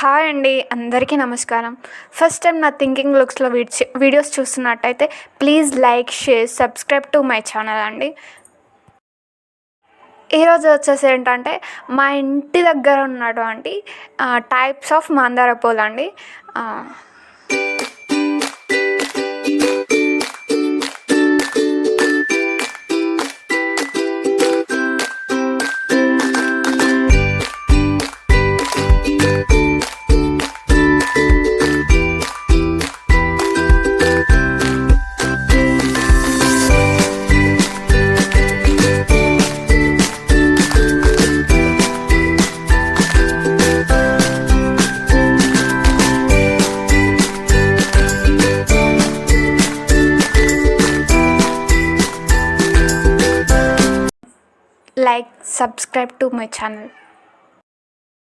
Hi అండి, అందరికీ నమస్కారం. ఫస్ట్ టైం నా థింకింగ్ లుక్స్లో వీడియోస్ చూస్తున్నట్టయితే please like, share, subscribe to my channel అండి. ఈరోజు వచ్చేసి ఏంటంటే మా ఇంటి దగ్గర ఉన్నటువంటి టైప్స్ ఆఫ్ మందార పూలు అండి. Like, subscribe to my channel.